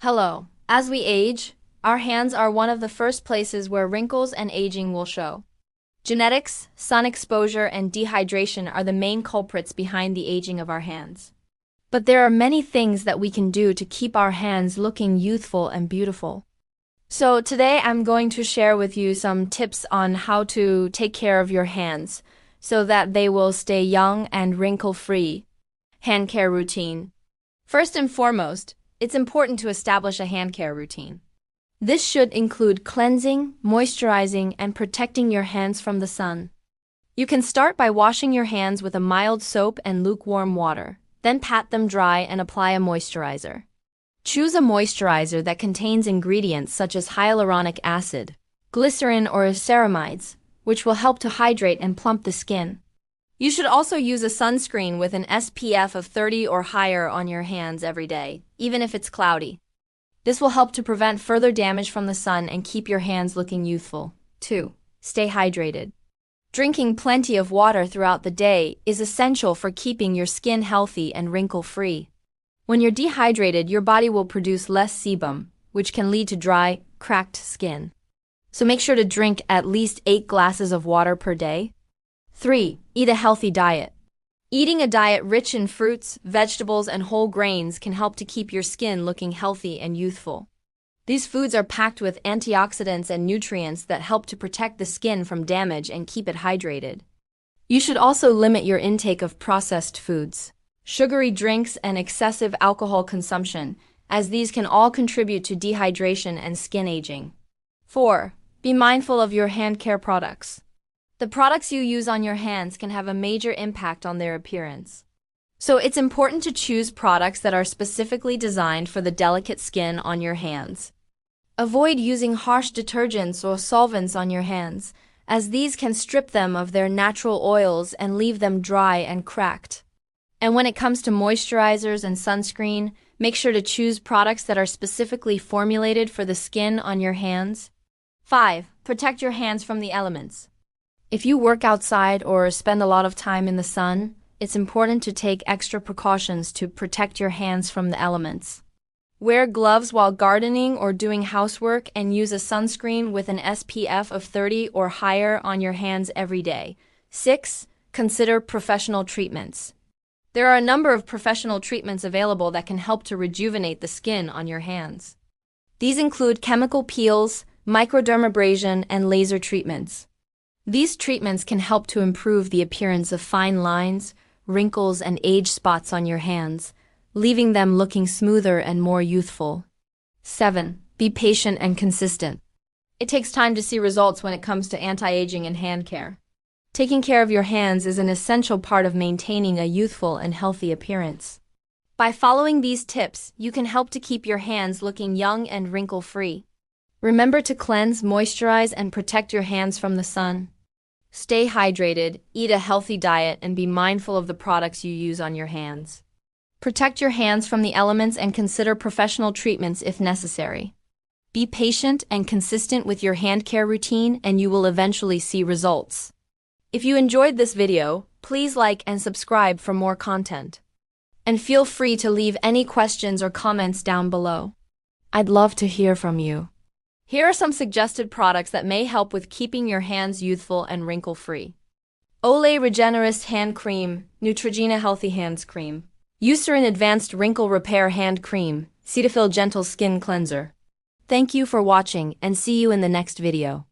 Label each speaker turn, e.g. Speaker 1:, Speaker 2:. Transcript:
Speaker 1: Hello. As we age, our hands are one of the first places where wrinkles and aging will show. Genetics, sun exposure, and dehydration are the main culprits behind the aging of our hands. But there are many things that we can do to keep our hands looking youthful and beautiful. So today I'm going to share with you some tips on how to take care of your hands so that they will stay young and wrinkle-free. Hand care routine. First and foremost, it's important to establish a hand care routine. This should include cleansing, moisturizing, and protecting your hands from the sun. You can start by washing your hands with a mild soap and lukewarm water, then pat them dry and apply a moisturizer. Choose a moisturizer that contains ingredients such as hyaluronic acid, glycerin, or ceramides, which will help to hydrate and plump the skin. You should also use a sunscreen with an SPF of 30 or higher on your hands every day, even if it's cloudy. This will help to prevent further damage from the sun and keep your hands looking youthful. 2. Stay hydrated. Drinking plenty of water throughout the day is essential for keeping your skin healthy and wrinkle-free. When you're dehydrated, your body will produce less sebum, which can lead to dry, cracked skin. So make sure to drink at least 8 glasses of water per day. 3. Eat a healthy diet. Eating a diet rich in fruits, vegetables, and whole grains can help to keep your skin looking healthy and youthful. These foods are packed with antioxidants and nutrients that help to protect the skin from damage and keep it hydrated. You should also limit your intake of processed foods, sugary drinks, and excessive alcohol consumption, as these can all contribute to dehydration and skin aging. 4. Be mindful of your hand care products. The products you use on your hands can have a major impact on their appearance. So it's important to choose products that are specifically designed for the delicate skin on your hands. Avoid using harsh detergents or solvents on your hands, as these can strip them of their natural oils and leave them dry and cracked. And when it comes to moisturizers and sunscreen, make sure to choose products that are specifically formulated for the skin on your hands. 5. Protect your hands from the elements. If you work outside or spend a lot of time in the sun, it's important to take extra precautions to protect your hands from the elements. Wear gloves while gardening or doing housework and use a sunscreen with an SPF of 30 or higher on your hands every day. 6. Consider professional treatments. There are a number of professional treatments available that can help to rejuvenate the skin on your hands. These include chemical peels, microdermabrasion, and laser treatments. These treatments can help to improve the appearance of fine lines, wrinkles, and age spots on your hands, leaving them looking smoother and more youthful. 7. Be patient and consistent. It takes time to see results when it comes to anti-aging and hand care. Taking care of your hands is an essential part of maintaining a youthful and healthy appearance. By following these tips, you can help to keep your hands looking young and wrinkle-free. Remember to cleanse, moisturize, and protect your hands from the sun. Stay hydrated, eat a healthy diet, and be mindful of the products you use on your hands. Protect your hands from the elements and consider professional treatments if necessary. Be patient and consistent with your hand care routine, and you will eventually see results. If you enjoyed this video, please like and subscribe for more content. And feel free to leave any questions or comments down below. I'd love to hear from you. Here are some suggested products that may help with keeping your hands youthful and wrinkle-free. Olay Regenerist Hand Cream, Neutrogena Healthy Hands Cream. Eucerin Advanced Wrinkle Repair Hand Cream, Cetaphil Gentle Skin Cleanser. Thank you for watching and see you in the next video.